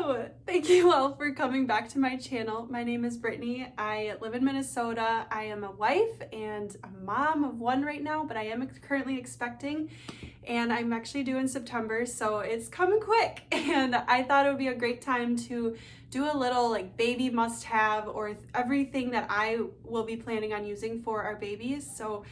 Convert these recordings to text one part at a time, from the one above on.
Hello! Thank you all for coming back to my channel. My name is Brittany. I live in Minnesota. I am a wife and a mom of one right now, but I am currently expecting and I'm actually due in September, so it's coming quick. And I thought it would be a great time to do a little like baby must-have or everything that I will be planning on using for our babies. So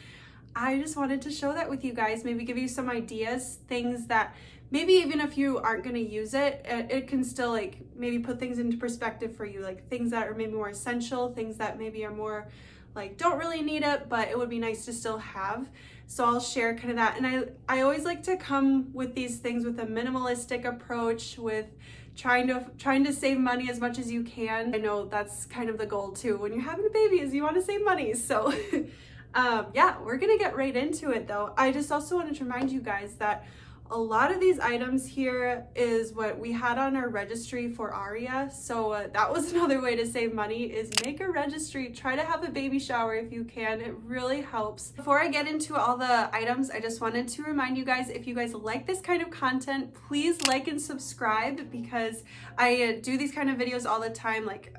I just wanted to show that with you guys, maybe give you some ideas, things that maybe even if you aren't going to use it, it can still like maybe put things into perspective for you, like things that are maybe more essential, things that maybe are more like don't really need it, but it would be nice to still have. So I'll share kind of that. And I always like to come with these things with a minimalistic approach, with trying to save money as much as you can. I know that's kind of the goal too when you're having a baby, is you want to save money. So yeah, we're gonna get right into it though. I just also wanted to remind you guys that a lot of these items here is what we had on our registry for Aria. So that was another way to save money, is make a registry. Try to have a baby shower if you can. It really helps. Before I get into all the items, I just wanted to remind you guys, if you guys like this kind of content, please like and subscribe, because I do these kind of videos all the time. Like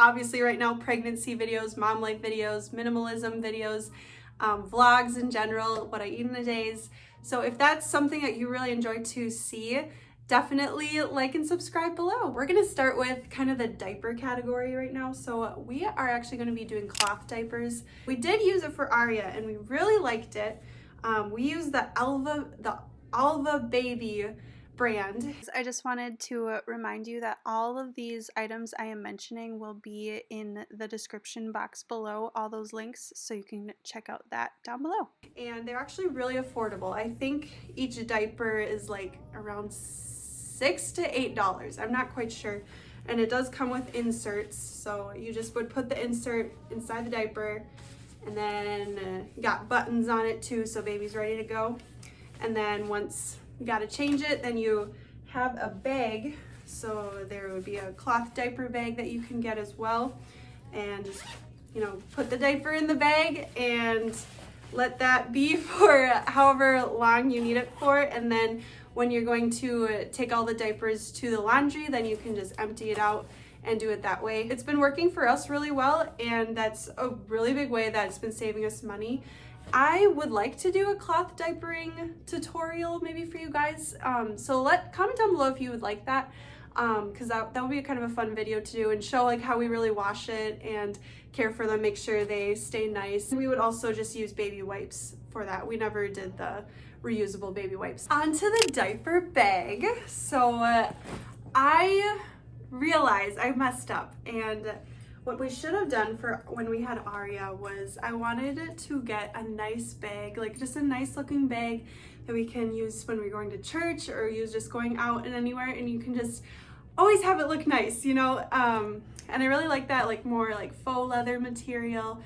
obviously right now, pregnancy videos, mom life videos, minimalism videos, vlogs in general, what I eat in the days. So if that's something that you really enjoy to see, definitely like and subscribe below. We're gonna start with kind of the diaper category right now. So we are actually gonna be doing cloth diapers. We did use it for Aria and we really liked it. We used the Alva Baby brand. I just wanted to remind you that all of these items I am mentioning will be in the description box below, all those links, so you can check out that down below. And they're actually really affordable. I think each diaper is like around $6 to $8. I'm not quite sure. And it does come with inserts, so you just would put the insert inside the diaper, and then you got buttons on it too, so baby's ready to go. And then once you got to change it, then you have a bag. So there would be a cloth diaper bag that you can get as well, and just, you know, put the diaper in the bag and let that be for however long you need it for. And then when you're going to take all the diapers to the laundry, then you can just empty it out and do it that way. It's been working for us really well, and that's a really big way that it's been saving us money. I would like to do a cloth diapering tutorial maybe for you guys. So comment down below if you would like that, because that would be kind of a fun video to do and show like how we really wash it and care for them, make sure they stay nice. We would also just use baby wipes for that. We never did the reusable baby wipes. Onto the diaper bag. So I realized I messed up, and what we should have done for when we had Aria was I wanted to get a nice bag, like just a nice looking bag that we can use when we're going to church or use just going out and anywhere, and you can just always have it look nice, you know? And I really like that, like more like faux leather material.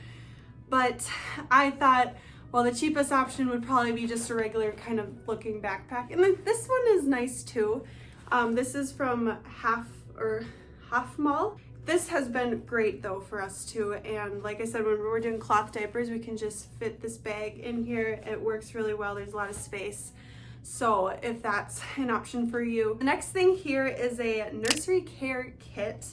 But I thought, well, the cheapest option would probably be just a regular kind of looking backpack. And then this one is nice too. This is from Half Mall. This has been great though for us too, and like I said, when we're doing cloth diapers, we can just fit this bag in here. It works really well. There's a lot of space, so if that's an option for you. The next thing here is a Nursery Care Kit.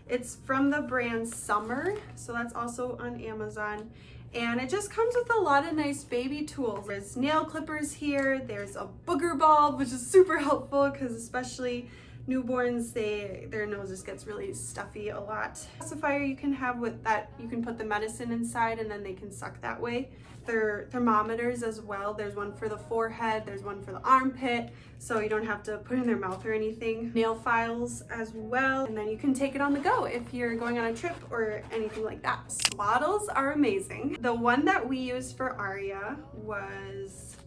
It's from the brand Summer, so that's also on Amazon, and it just comes with a lot of nice baby tools. There's nail clippers here, there's a booger bulb, which is super helpful because especially newborns, their nose just gets really stuffy a lot. Pacifier you can have with that, you can put the medicine inside and then they can suck that way. They're thermometers as well. There's one for the forehead, there's one for the armpit, so you don't have to put it in their mouth or anything. Nail files as well, and then you can take it on the go if you're going on a trip or anything like that. Swaddles are amazing. The one that we used for Aria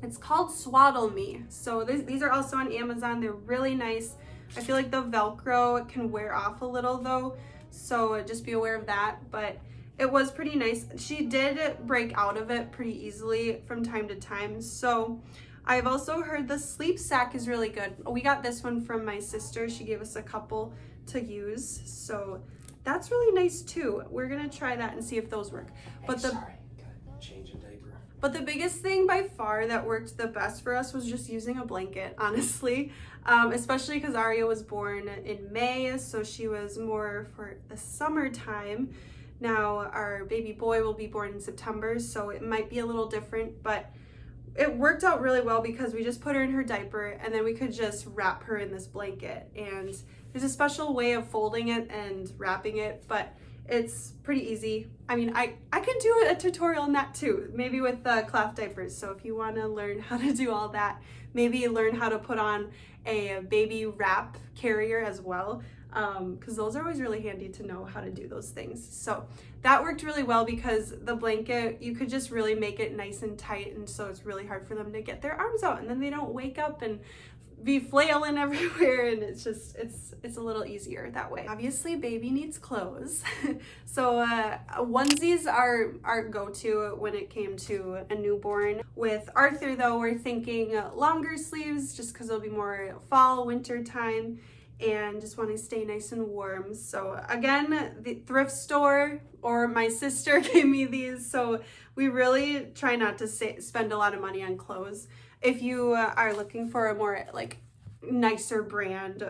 it's called Swaddle Me. So these are also on Amazon. They're really nice. I feel like the Velcro can wear off a little though, so just be aware of that, but it was pretty nice. She did break out of it pretty easily from time to time. So I've also heard the sleep sack is really good. We got this one from my sister. She gave us a couple to use, so that's really nice too. We're gonna try that and see if those work. But But the biggest thing by far that worked the best for us was just using a blanket, honestly. Especially because Aria was born in May, so she was more for the summertime. Now our baby boy will be born in September, so it might be a little different, but it worked out really well because we just put her in her diaper and then we could just wrap her in this blanket. And there's a special way of folding it and wrapping it, but it's pretty easy. I mean, I can do a tutorial on that too, maybe with cloth diapers. So if you want to learn how to do all that, maybe learn how to put on a baby wrap carrier as well, because those are always really handy to know how to do those things. So that worked really well because the blanket, you could just really make it nice and tight, and so it's really hard for them to get their arms out, and then they don't wake up and be flailing everywhere, and it's a little easier that way. Obviously baby needs clothes. So onesies are our go-to when it came to a newborn. With Arthur though, we're thinking longer sleeves just because it'll be more fall, winter time, and just want to stay nice and warm. So again, the thrift store or my sister gave me these, so we really try not to spend a lot of money on clothes. If you are looking for a more like nicer brand,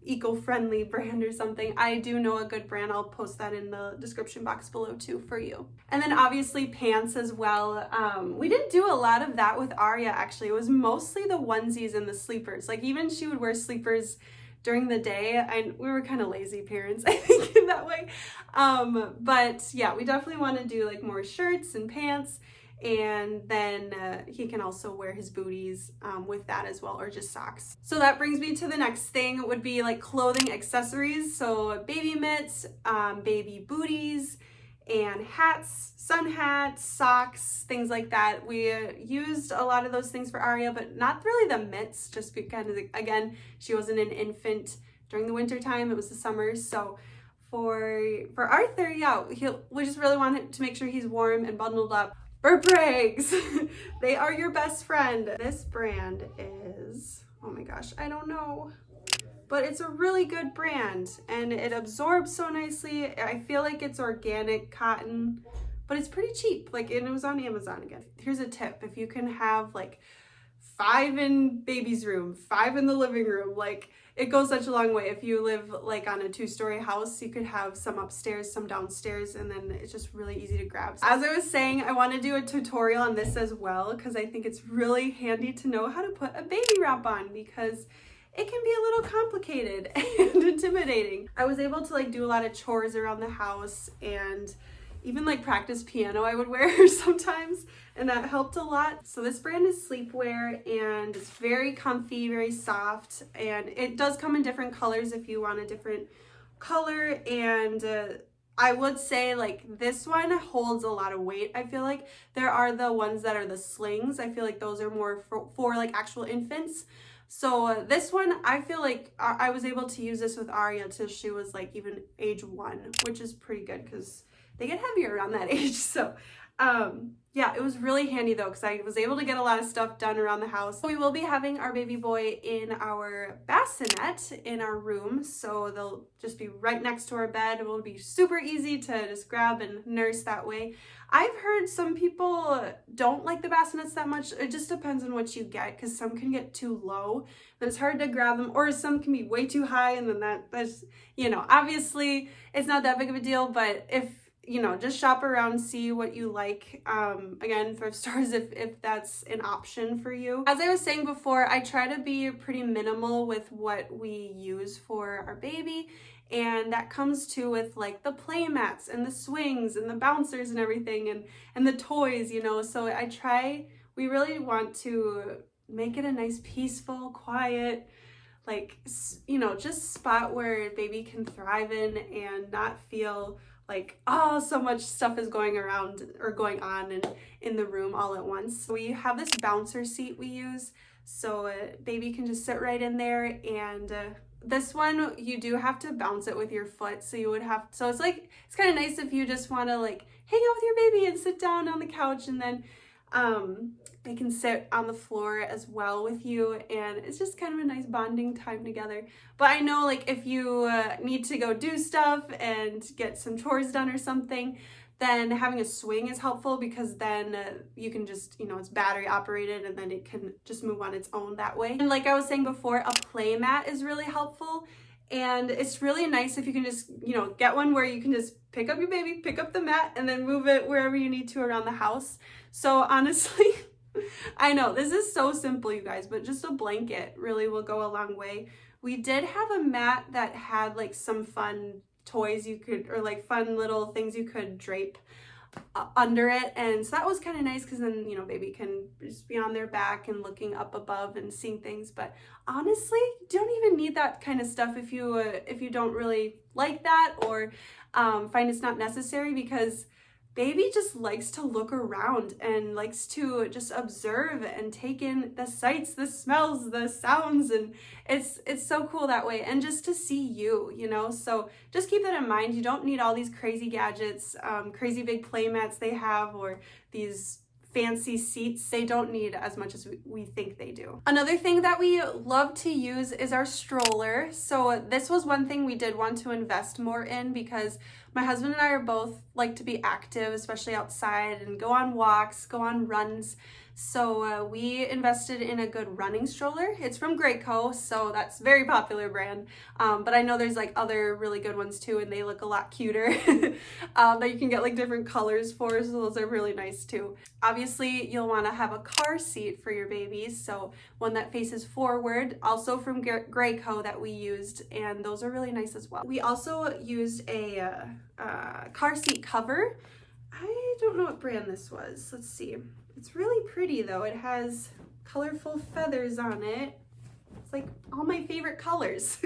eco-friendly brand or something, I do know a good brand. I'll post that in the description box below too for you. And then obviously pants as well. We didn't do a lot of that with Aria actually. It was mostly the onesies and the sleepers. Like even she would wear sleepers during the day, and we were kind of lazy parents, I think, in that way. But yeah, we definitely want to do like more shirts and pants. And then he can also wear his booties with that as well, or just socks. So that brings me to the next thing, would be like clothing accessories. So baby mitts, baby booties, and hats, sun hats, socks, things like that. We used a lot of those things for Aria, but not really the mitts, just because, again, she wasn't an infant during the winter time, it was the summer. So for Arthur, yeah, we just really wanted to make sure he's warm and bundled up. Burp Rags, they are your best friend. This brand is, oh my gosh, I don't know, but it's a really good brand and it absorbs so nicely. I feel like it's organic cotton, but it's pretty cheap. Like, and it was on Amazon again. Here's a tip: if you can have like 5 in baby's room, 5 in the living room, like it goes such a long way. If you live like on a 2-story house, you could have some upstairs, some downstairs, and then it's just really easy to grab. As I was saying, I want to do a tutorial on this as well because I think it's really handy to know how to put a baby wrap on, because it can be a little complicated and intimidating. I was able to like do a lot of chores around the house and even like practice piano I would wear sometimes, and that helped a lot. So this brand is sleepwear and it's very comfy, very soft, and it does come in different colors if you want a different color. And I would say like this one holds a lot of weight. I feel like there are the ones that are the slings. I feel like those are more for like actual infants. So this one, I feel like I was able to use this with Aria till she was like even age 1, which is pretty good because they get heavier around that age. So yeah, it was really handy though, because I was able to get a lot of stuff done around the house. We will be having our baby boy in our bassinet in our room, so they'll just be right next to our bed. It will be super easy to just grab and nurse that way. I've heard some people don't like the bassinets that much. It just depends on what you get, because some can get too low and it's hard to grab them, or some can be way too high, and then that's, you know, obviously it's not that big of a deal. But if you know, just shop around, see what you like. Again, thrift stores if that's an option for you. As I was saying before, I try to be pretty minimal with what we use for our baby, and that comes too with like the play mats and the swings and the bouncers and everything, and the toys, you know. So we really want to make it a nice, peaceful, quiet, like, you know, just spot where baby can thrive in and not feel like, oh, so much stuff is going around or going on in the room all at once. So we have this bouncer seat we use, so baby can just sit right in there. And this one, you do have to bounce it with your foot, so you would have, so it's like, it's kind of nice if you just want to like hang out with your baby and sit down on the couch, and then they can sit on the floor as well with you, and it's just kind of a nice bonding time together. But I know like if you need to go do stuff and get some chores done or something, then having a swing is helpful because then you can just, it's battery operated and then it can just move on its own that way. And like I was saying before, a play mat is really helpful. And it's really nice if you can just, get one where you can just pick up your baby, pick up the mat, and then move it wherever you need to around the house. So honestly, I know this is so simple, you guys, but just a blanket really will go a long way. We did have a mat that had like some fun toys you could, or like fun little things you could drape under it, and so that was kind of nice because then baby can just be on their back and looking up above and seeing things. But honestly, you don't even need that kind of stuff if you don't really like that or find it's not necessary, because baby just likes to look around and likes to just observe and take in the sights, the smells, the sounds, and it's so cool that way. And just to see you, so just keep that in mind. You don't need all these crazy gadgets, crazy big play mats they have, or these fancy seats. They don't need as much as we think they do. Another thing that we love to use is our stroller. So this was one thing we did want to invest more in because my husband and I are both like to be active, especially outside, and go on walks, go on runs. So we invested in a good running stroller. It's from Graco, so that's a very popular brand. But I know there's like other really good ones too, and they look a lot cuter that you can get like different colors for, so those are really nice too. Obviously, you'll want to have a car seat for your baby, so one that faces forward, also from Graco that we used, and those are really nice as well. We also used a car seat cover. I don't know what brand this was. Let's see. It's really pretty though. It has colorful feathers on it. It's like all my favorite colors.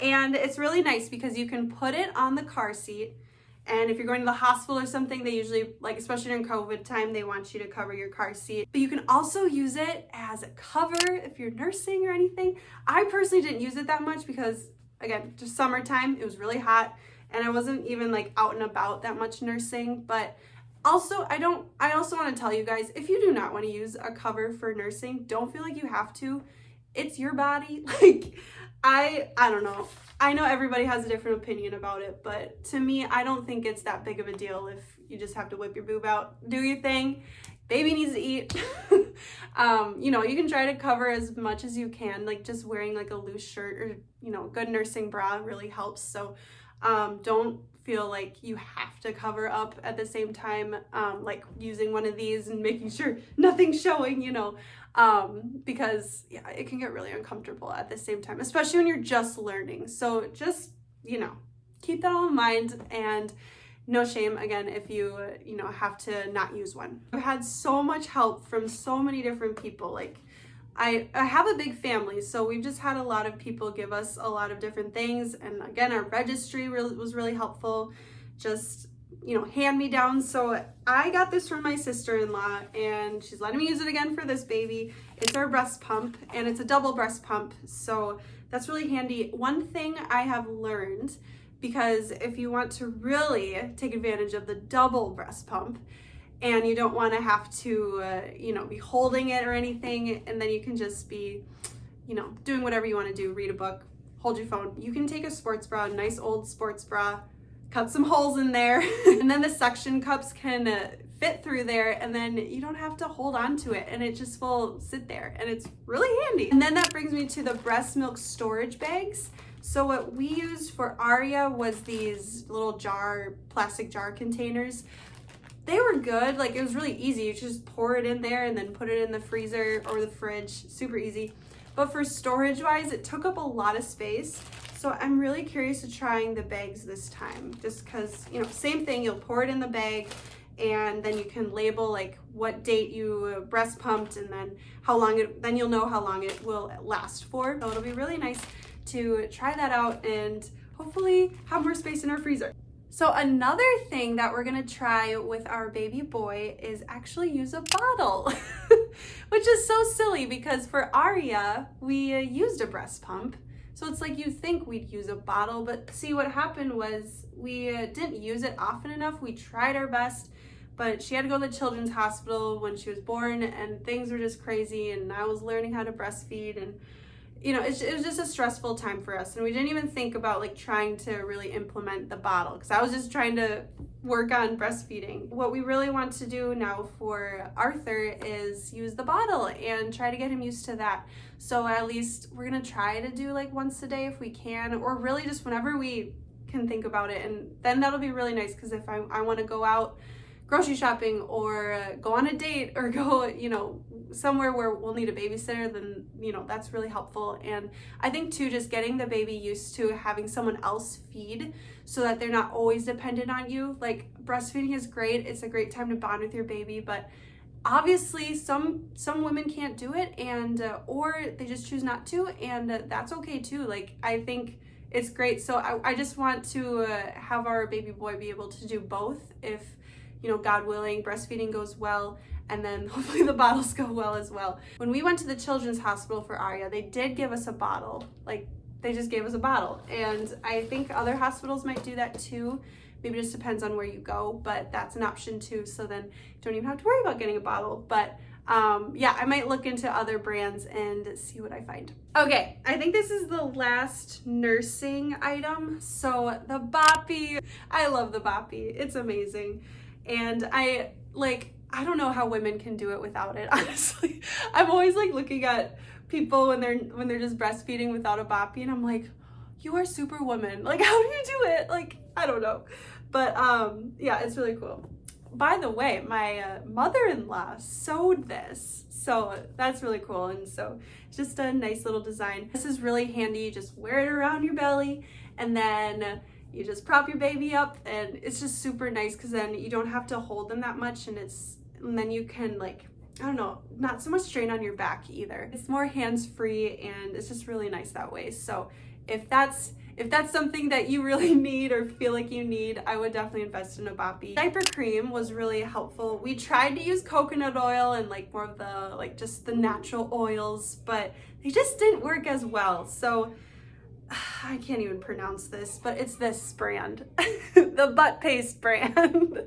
And it's really nice because you can put it on the car seat, and if you're going to the hospital or something, they usually, like especially during COVID time, they want you to cover your car seat. But you can also use it as a cover if you're nursing or anything. I personally didn't use it that much because, again, just summertime, it was really hot, and I wasn't even like out and about that much nursing. But also, I also want to tell you guys, if you do not want to use a cover for nursing, don't feel like you have to. It's your body. Like, I don't know. I know everybody has a different opinion about it, but to me, I don't think it's that big of a deal if you just have to whip your boob out, do your thing. Baby needs to eat. You can try to cover as much as you can, like just wearing like a loose shirt or, good nursing bra really helps. So don't feel like you have to cover up at the same time, like using one of these and making sure nothing's showing, because yeah, it can get really uncomfortable at the same time, especially when you're just learning. So just, keep that all in mind, and no shame again if you, have to not use one. I've had so much help from so many different people. Like I have a big family, so we've just had a lot of people give us a lot of different things. And again, our registry was really helpful, just, hand-me-downs. So I got this from my sister-in-law, and she's letting me use it again for this baby. It's our breast pump, and it's a double breast pump, so that's really handy. One thing I have learned, because if you want to really take advantage of the double breast pump, and you don't want to have to, be holding it or anything, and then you can just be, doing whatever you want to do, read a book, hold your phone. You can take a sports bra, a nice old sports bra, cut some holes in there, and then the suction cups can fit through there, and then you don't have to hold on to it, and it just will sit there, and it's really handy. And then that brings me to the breast milk storage bags. So what we used for Aria was these little plastic jar containers. They were good. Like, it was really easy. You just pour it in there and then put it in the freezer or the fridge. Super easy. But for storage wise, it took up a lot of space. So I'm really curious to trying the bags this time, just because, same thing, you'll pour it in the bag, and then you can label like what date you breast pumped, and then then you'll know how long it will last for. So it'll be really nice to try that out and hopefully have more space in our freezer. So another thing that we're gonna try with our baby boy is actually use a bottle, which is so silly because for Aria, we used a breast pump. So it's like you think we'd use a bottle, but see what happened was we didn't use it often enough. We tried our best, but she had to go to the children's hospital when she was born, and things were just crazy, and I was learning how to breastfeed, and you know, it was just a stressful time for us, and we didn't even think about like trying to really implement the bottle because I was just trying to work on breastfeeding. What we really want to do now for Arthur is use the bottle and try to get him used to that. So at least we're gonna try to do like once a day if we can, or really just whenever we can think about it, and then that'll be really nice because if I want to go out grocery shopping or go on a date or go, you know, somewhere where we'll need a babysitter, then, you know, that's really helpful. And I think too, just getting the baby used to having someone else feed so that they're not always dependent on you. Like breastfeeding is great. It's a great time to bond with your baby, but obviously some women can't do it, and or they just choose not to, and that's okay too. Like I think it's great. So I just want to have our baby boy be able to do both if, you know, God willing, breastfeeding goes well, and then hopefully the bottles go well as well. When we went to the children's hospital for Arya, they did give us a bottle. Like they just gave us a bottle, and I think other hospitals might do that too. Maybe it just depends on where you go, but that's an option too. So then you don't even have to worry about getting a bottle. But yeah, I might look into other brands and see what I find. Okay, I think this is the last nursing item. So the Boppy, I love the Boppy. It's amazing. And I don't know how women can do it without it, honestly. I'm always like looking at people when they're just breastfeeding without a Boppy, and I'm like, you are superwoman. Like, how do you do it? Like, I don't know. But yeah, it's really cool. By the way, my mother-in-law sewed this, so that's really cool. And so it's just a nice little design. This is really handy. You just wear it around your belly, and then you just prop your baby up, and it's just super nice because then you don't have to hold them that much, and then you can, like, I don't know, not so much strain on your back either. It's more hands-free, and it's just really nice that way. So if that's something that you really need or feel like you need, I would definitely invest in a Boppy. Diaper Cream was really helpful. We tried to use coconut oil and like more of the, like just the natural oils, but they just didn't work as well. So I can't even pronounce this, but it's this brand, the butt paste brand.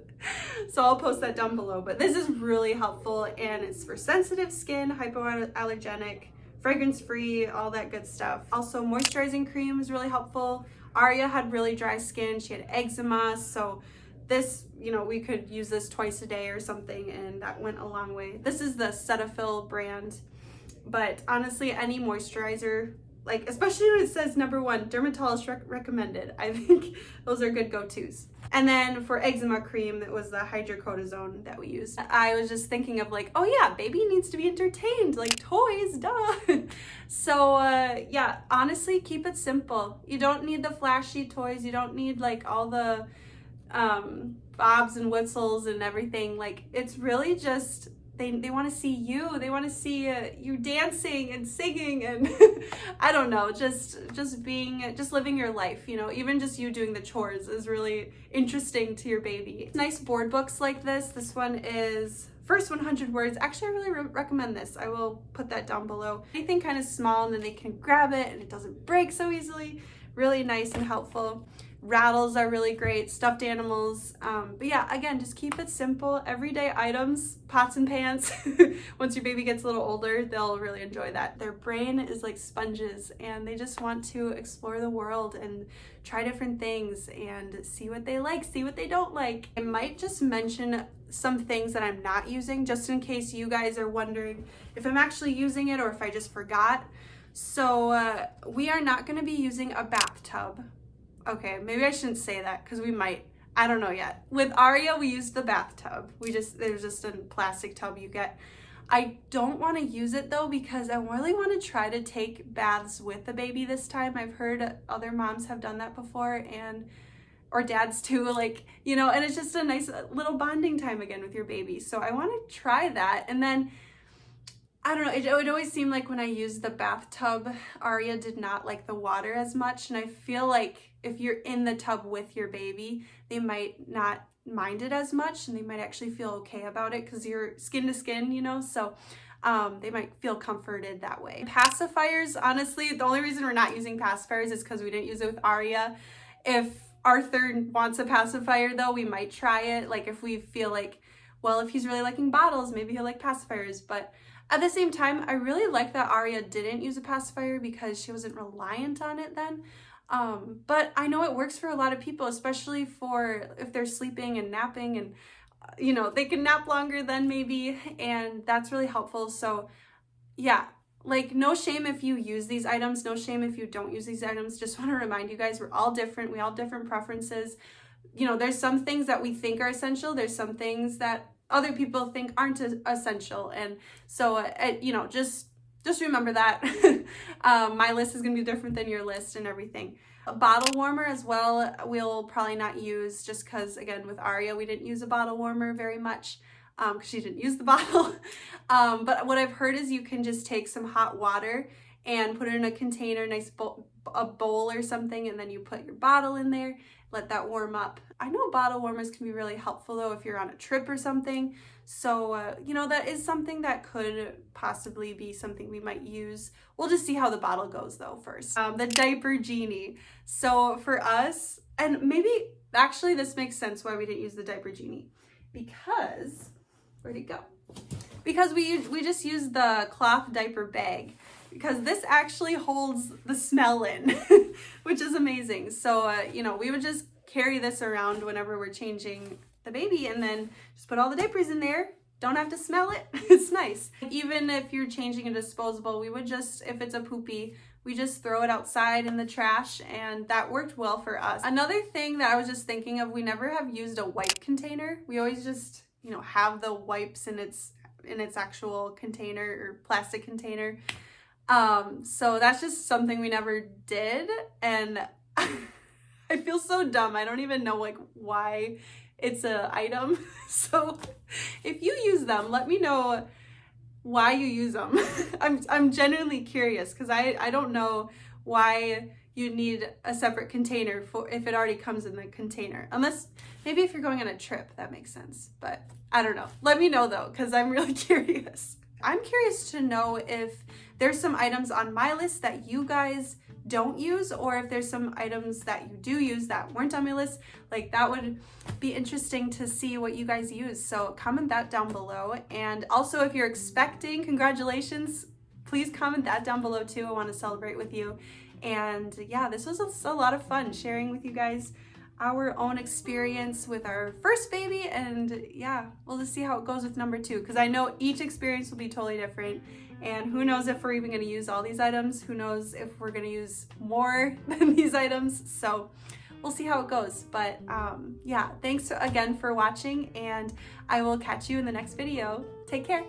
So I'll post that down below, but this is really helpful, and it's for sensitive skin, hypoallergenic, fragrance-free, all that good stuff. Also, moisturizing cream is really helpful. Arya had really dry skin. She had eczema, so this, you know, we could use this twice a day or something, and that went a long way. This is the Cetaphil brand, but honestly, any moisturizer, like especially when it says #1 dermatologist recommended, I think those are good go-tos. And then for eczema cream, that was the hydrocortisone that we used. I was just thinking of like, oh yeah, baby needs to be entertained, like toys, duh. So yeah, honestly, keep it simple. You don't need the flashy toys. You don't need like all the bobs and whistles and everything. Like it's really just, they want to see you. They want to see you dancing and singing and I don't know, just living your life, you know. Even just you doing the chores is really interesting to your baby. Nice board books like this. This one is First 100 Words. Actually, I really recommend this. I will put that down below. Anything kind of small, and then they can grab it and it doesn't break so easily. Really nice and helpful. Rattles are really great, stuffed animals. But yeah, again, just keep it simple. Everyday items, pots and pans. Once your baby gets a little older, they'll really enjoy that. Their brain is like sponges, and they just want to explore the world and try different things and see what they like, see what they don't like. I might just mention some things that I'm not using, just in case you guys are wondering if I'm actually using it or if I just forgot. So we are not going to be using a bathtub. Okay, maybe I shouldn't say that because we might. I don't know yet. With Arya, we used the bathtub. There's just a plastic tub you get. I don't want to use it though because I really want to try to take baths with the baby this time. I've heard other moms have done that before, or dads too, like, you know, and it's just a nice little bonding time again with your baby. So I want to try that. And then I don't know, it would always seem like when I used the bathtub, Arya did not like the water as much, and I feel like if you're in the tub with your baby, they might not mind it as much, and they might actually feel okay about it because you're skin to skin, you know, so they might feel comforted that way. Pacifiers, honestly, the only reason we're not using pacifiers is because we didn't use it with Arya. If Arthur wants a pacifier though, we might try it, like if we feel like, well, if he's really liking bottles, maybe he'll like pacifiers, but At the same time, I really like that Aria didn't use a pacifier because she wasn't reliant on it then. But I know it works for a lot of people, especially for if they're sleeping and napping, and you know, they can nap longer then maybe, and that's really helpful. So yeah, like no shame if you use these items, no shame if you don't use these items. Just want to remind you guys, we're all different. We all have different preferences. You know, there's some things that we think are essential. There's some things that other people think aren't essential. And so, you know, just remember that. My list is going to be different than your list and everything. A bottle warmer as well, we'll probably not use, just because, again, with Aria, we didn't use a bottle warmer very much because she didn't use the bottle. But what I've heard is you can just take some hot water and put it in a container, nice a bowl or something, and then you put your bottle in there, let that warm up. I know bottle warmers can be really helpful though if you're on a trip or something. So, you know, that is something that could possibly be something we might use. We'll just see how the bottle goes though first. The Diaper Genie. So for us, and maybe actually this makes sense why we didn't use the Diaper Genie, because, where'd it go? Because we just use the cloth diaper bag, because this actually holds the smell in, which is amazing. So, you know, we would just carry this around whenever we're changing the baby and then just put all the diapers in there. Don't have to smell it. It's nice. Even if you're changing a disposable, we would just, if it's a poopy, we just throw it outside in the trash, and that worked well for us. Another thing that I was just thinking of, we never have used a wipe container. We always just, you know, have the wipes in its actual container or plastic container. So that's just something we never did, and I feel so dumb. I don't even know like why it's a item. So if you use them, let me know why you use them. I'm genuinely curious, because I don't know why you need a separate container for if it already comes in the container, unless maybe if you're going on a trip, that makes sense. But I don't know. Let me know though, because I'm really curious. I'm curious to know if there's some items on my list that you guys don't use, or if there's some items that you do use that weren't on my list. Like, that would be interesting to see what you guys use. So comment that down below. And also, if you're expecting, congratulations, please comment that down below too. I want to celebrate with you. And yeah, this was a lot of fun sharing with you guys our own experience with our first baby, and yeah, we'll just see how it goes with number 2, because I know each experience will be totally different, and who knows if we're even going to use all these items, who knows if we're going to use more than these items, so we'll see how it goes. But yeah, thanks again for watching, and I will catch you in the next video. Take care.